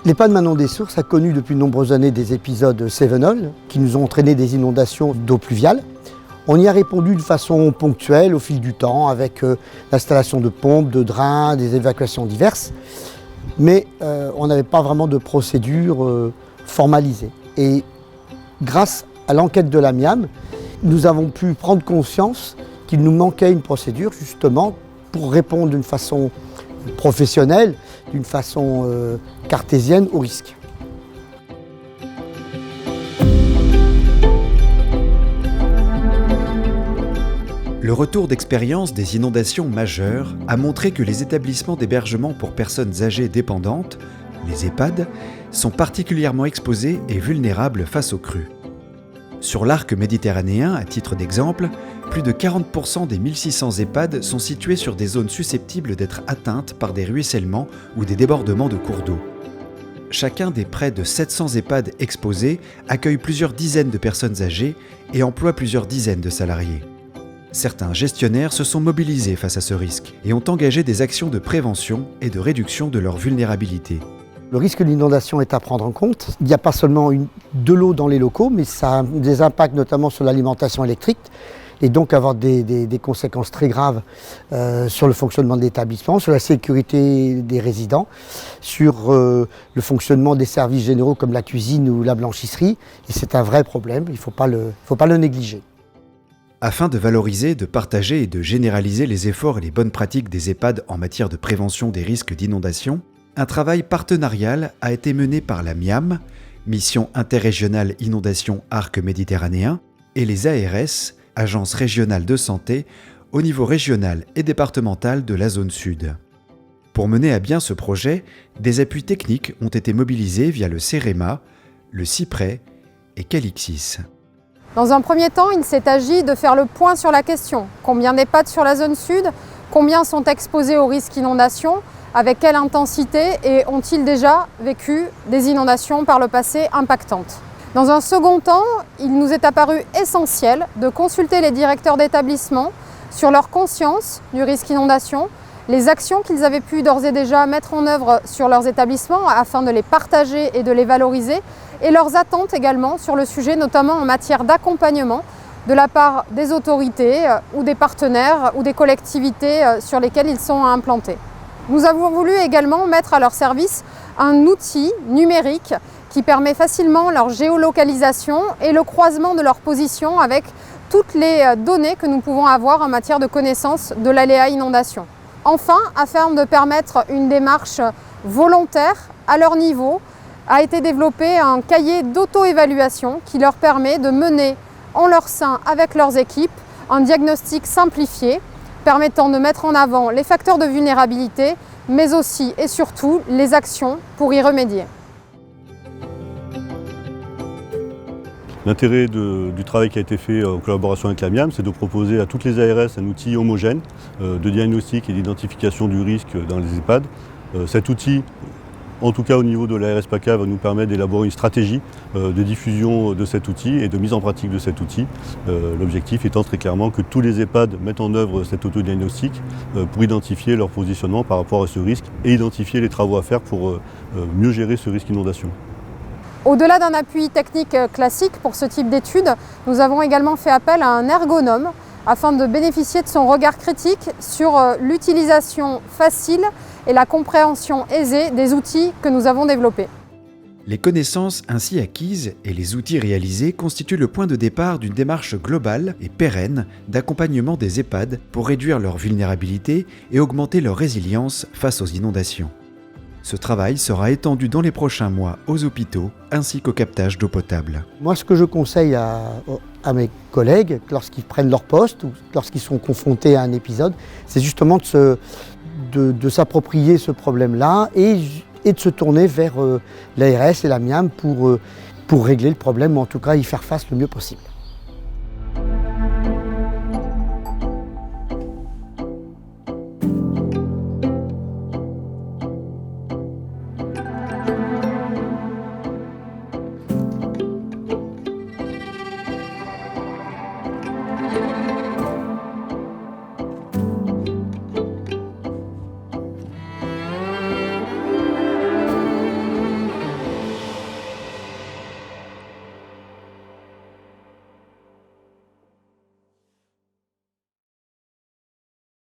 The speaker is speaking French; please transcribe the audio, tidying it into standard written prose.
L'EHPAD Manon-des-Sources a connu depuis de nombreuses années des épisodes Cévenol qui nous ont entraîné des inondations d'eau pluviale. On y a répondu de façon ponctuelle au fil du temps avec l'installation de pompes, de drains, des évacuations diverses. Mais on n'avait pas vraiment de procédure formalisée. Et grâce à l'enquête de l'Amiam, nous avons pu prendre conscience qu'il nous manquait une procédure justement pour répondre d'une façon professionnelle, d'une façon cartésienne au risque. Le retour d'expérience des inondations majeures a montré que les établissements d'hébergement pour personnes âgées dépendantes, les EHPAD, sont particulièrement exposés et vulnérables face aux crues. Sur l'arc méditerranéen, à titre d'exemple, plus de 40% des 1600 EHPAD sont situés sur des zones susceptibles d'être atteintes par des ruissellements ou des débordements de cours d'eau. Chacun des près de 700 EHPAD exposés accueille plusieurs dizaines de personnes âgées et emploie plusieurs dizaines de salariés. Certains gestionnaires se sont mobilisés face à ce risque et ont engagé des actions de prévention et de réduction de leur vulnérabilité. Le risque d'inondation est à prendre en compte. Il n'y a pas seulement de l'eau dans les locaux, mais ça a des impacts notamment sur l'alimentation électrique et donc avoir des conséquences très graves sur le fonctionnement de l'établissement, sur la sécurité des résidents, sur le fonctionnement des services généraux comme la cuisine ou la blanchisserie. Et c'est un vrai problème, il ne faut pas le négliger. Afin de valoriser, de partager et de généraliser les efforts et les bonnes pratiques des EHPAD en matière de prévention des risques d'inondation, un travail partenarial a été mené par la MIAM, Mission interrégionale inondation arc méditerranéen, et les ARS, Agences régionales de santé, au niveau régional et départemental de la zone sud. Pour mener à bien ce projet, des appuis techniques ont été mobilisés via le CEREMA, le CIPRES et Calixis. Dans un premier temps, il s'est agi de faire le point sur la question. Combien d'EHPAD sur la zone sud? Combien sont exposés au risque inondation? Avec quelle intensité? Et ont-ils déjà vécu des inondations par le passé impactantes? Dans un second temps, il nous est apparu essentiel de consulter les directeurs d'établissement sur leur conscience du risque inondation, les actions qu'ils avaient pu d'ores et déjà mettre en œuvre sur leurs établissements afin de les partager et de les valoriser, et leurs attentes également sur le sujet, notamment en matière d'accompagnement de la part des autorités ou des partenaires ou des collectivités sur lesquelles ils sont implantés. Nous avons voulu également mettre à leur service un outil numérique qui permet facilement leur géolocalisation et le croisement de leur position avec toutes les données que nous pouvons avoir en matière de connaissance de l'aléa inondation. Enfin, afin de permettre une démarche volontaire à leur niveau, a été développé un cahier d'auto-évaluation qui leur permet de mener en leur sein avec leurs équipes un diagnostic simplifié permettant de mettre en avant les facteurs de vulnérabilité, mais aussi et surtout les actions pour y remédier. L'intérêt du travail qui a été fait en collaboration avec la MIAM, c'est de proposer à toutes les ARS un outil homogène de diagnostic et d'identification du risque dans les EHPAD. Cet outil, en tout cas au niveau de l'ARS PACA, va nous permettre d'élaborer une stratégie de diffusion de cet outil et de mise en pratique de cet outil. L'objectif étant très clairement que tous les EHPAD mettent en œuvre cet autodiagnostic pour identifier leur positionnement par rapport à ce risque et identifier les travaux à faire pour mieux gérer ce risque d'inondation. Au-delà d'un appui technique classique pour ce type d'études, nous avons également fait appel à un ergonome afin de bénéficier de son regard critique sur l'utilisation facile et la compréhension aisée des outils que nous avons développés. Les connaissances ainsi acquises et les outils réalisés constituent le point de départ d'une démarche globale et pérenne d'accompagnement des EHPAD pour réduire leur vulnérabilité et augmenter leur résilience face aux inondations. Ce travail sera étendu dans les prochains mois aux hôpitaux ainsi qu'au captage d'eau potable. Moi, ce que je conseille à mes collègues lorsqu'ils prennent leur poste ou lorsqu'ils sont confrontés à un épisode, c'est justement de s'approprier ce problème-là et de se tourner vers l'ARS et la MIAM pour régler le problème ou en tout cas y faire face le mieux possible.